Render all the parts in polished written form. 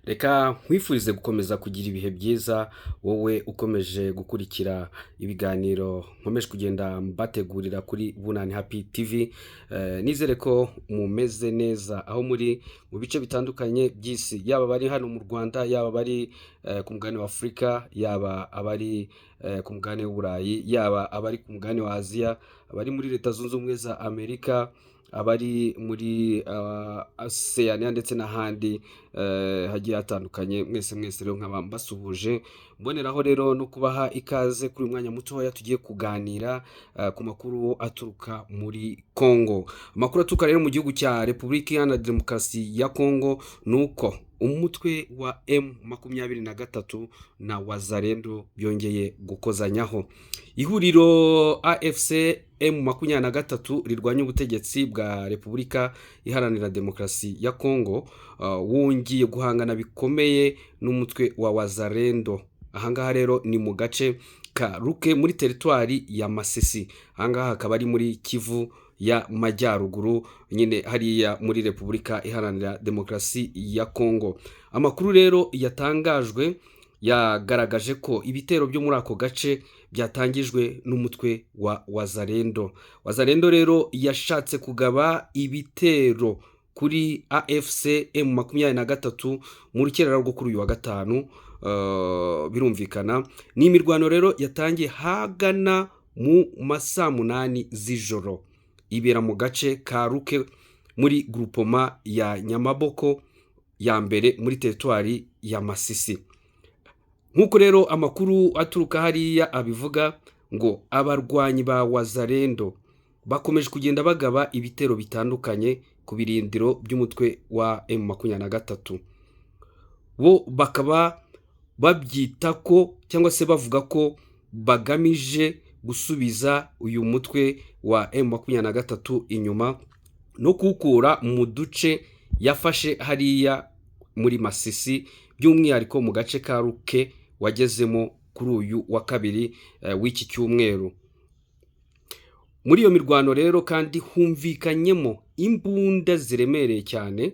Reka nkwifurize gukomeza kugira ibihe byiza wowe ukomeje gukurikira ibiganiro nkomeje kugenda mbategurira kuri Bunani Happy TV. Nizere ko mumeze neza aho muri mu bice bitandukanye by'isi, yaba bari hano mu Rwanda, yaba bari ku mugabane wa Afurika, yaba abari ku mugabane w'Uburayi, yaba abari ku mugabane wa Aziya, abari muri Leta Zunze Ubumwe za Amerika, abari muri ASEAN ndetse n'ahandi hagiye hatandukanye. Mwese rero nkaba mbasuhuje, mboneraho rero no kubaha ikaze kuri uyu mwanya mutoya tugiye kuganira ku makuru aturuka muri Congo. Amakuru aturuka rero mu gihugu cya Repubulika Iharanira Demokarasi ya Congo nuko umutwe wa M23 na Wazalendo byongeye gukozanyaho. Ihuriro AFC M23 rirwanya ubutegetsi bwa Repubulika Iharanira Demokarasi ya Congo wongeye guhangana bikomeye n'umutwe wa Wazalendo. Ahangaha rero ni mu gace ka Ruke muri teritwari ya Masisi. Ahangaha akaba ari muri Kivu ya Majyaruguru, nyine hariya muri Repubulika Iharanira Demokarasi ya Congo. Amakuru rero yatangajwe yagaragaje ko ibitero byo muri ako gace byatangijwe n'umutwe wa Wazalendo. Wazalendo rero yashatse kugaba ibitero kuri AFC M23 mu rukerera rwo kuri uyu wa gatanu. Birumvikana ni imirwano rero yatangiye hagana mu masaa 8 z'ijoro, ibera mu gace ka Ruke muri groupement ya Nyamaboko ya mbere muri teritwari ya Masisi. Nkuko rero amakuru aturuka hariya abivuga ngo abarwanyi ba Wazalendo bakomeje kugenda bagaba ibitero bitandukanye ku birindiro by'umutwe wa M23. Bo bakaba babyita ko cyangwa se bavuga ko bagamije gusubiza uyu mutwe wa M23 inyuma no kukura mu duce yafashe hariya muri Masisi, by'umwihariko mu gace ka Ruke wagezemo kuri uyu wa kabiri w'iki cyumweru. Muri iyo mirwano rero kandi humvikanyemo imbunda ziremereye cyane,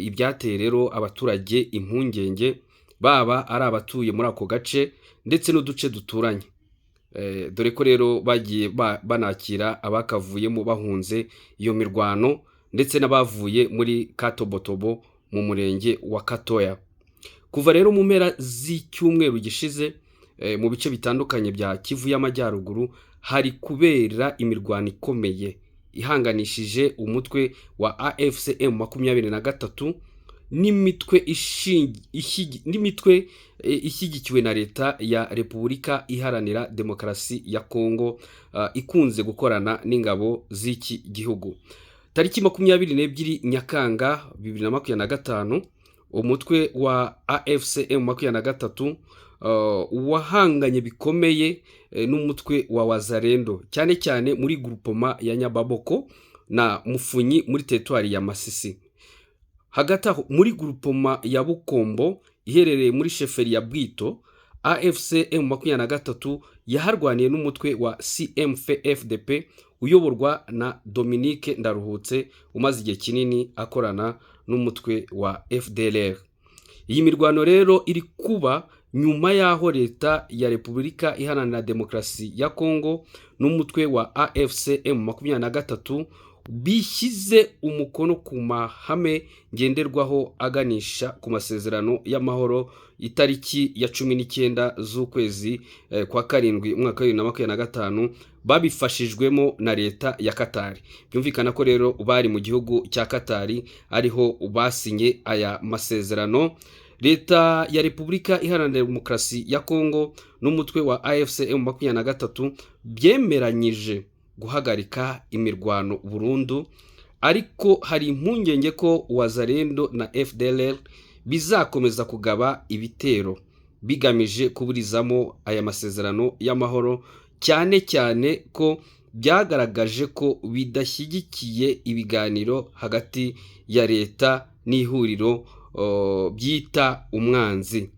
ibyateye rero abaturage impungenge, baba ari abatuye muri ako gace ndetse n'uduce duturanye. Dore ko rero bagiye banakira abakavuyemo bahunze iyo mirwano ndetse n'abavuye muri Katobotobo mu murenge wa Katoya. Kuva rero mu mpera z'icyumweru gishize mu bice bitandukanye bya Kivu y'Amajyaruguru hari kubera imirwano ikomeye ihanganishije umutwe wa AFC M23 n'imitwe ishyigikiwe na leta ya Repubulika Iharanira Demokarasi ya Congo ikunze gukorana n'ingabo z'iki gihugu. Tariki 22 Nyakanga 2025 umutwe wa AFC M23 wahanganye bikomeye n'umutwe wa Wazalendo, cyane cyane muri groupement ya Nyababoko na Mufunyi muri teritwari ya Masisi. Hagati aho muri groupement ya Bukombo iherereye muri sheferi ya Bwito, AFC M23 yaharwaniye n'umutwe wa CMFDP uyoborwa na Dominique Ndaruhutse umaze igihe kinini akorana n'umutwe wa FDLR. Iyi mirwano rero iri kuba nyuma yaho leta ya Repubulika Iharanira Demokarasi ya Congo n'umutwe wa AFC M23 bishyize umukono ku mahame ngenderwaho aganisha ku masezerano y'amahoro itariki ya 19 z'ukwezi kwa karindwi umwaka wa 2025, babifashijwemo na leta ya Qatar. Byumvikana ko rero bari mu gihugu cya Qatar ariho basinye aya masezerano. Leta ya Repubulika Iharanira Demokarasi ya Congo n'umutwe wa AFC M23 byemeranyije guhagarika imirwano burundu, ariko hari impungenge ko Wazalendo na FDLR bizakomeza kugaba ibitero bigamije kuburizamo aya masezerano y'amahoro, cyane cyane ko byagaragaje ko bidashyigikiye ibiganiro hagati ya leta n'ihuriro byita umwanzi.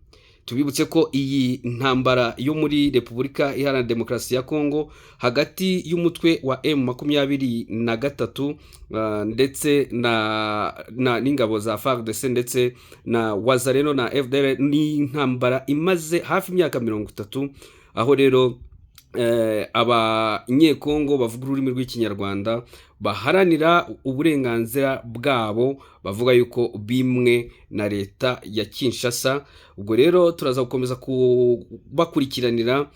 tubibutse ko iyi ntambara yo muri Repubulika Iharanira Demokarasi ya Kongo hagati y'umutwe wa M23 ndetse n'ingabo za FARDC ndetse na Wazalendo na FDLR ni intambara imaze hafi imyaka 30, aho rero abanyekongo bavuga ururimi rw'ikinyarwanda baharanira uburenganzira bwabo, bavuga yuko bimwe na leta ya Kinshasa. Ubwo rero turaza gukomeza kubakurikiranira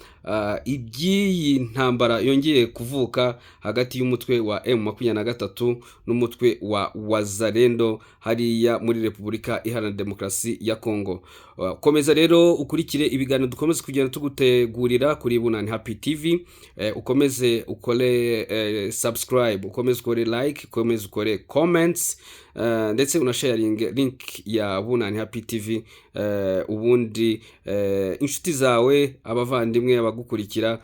iby'iyi ntambara yongeye kuvuka hagati y'umutwe wa M23 n'umutwe wa Wazalendo hariya muri Repubulika Iharanira Demokarasi ya Kongo. Komeza rero ukurikire ibiganiro dukomeze kugenda tugutegurira kuri Bunani Happy TV. Ukomeze ukore subscribe, ukomeze ukore like, ukomeze ukore comments, ndetse unasharing link ya Bunani Happy TV. Ubundi inshuti zawe, abavandimwe, abagukurikira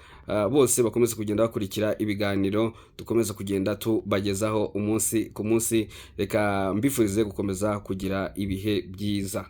bose bakomeze kugenda bakurikira ibiganiro dukomeza kugenda tubagezaho umunsi ku munsi. Reka mbifurize gukomeza kugira ibihe byiza.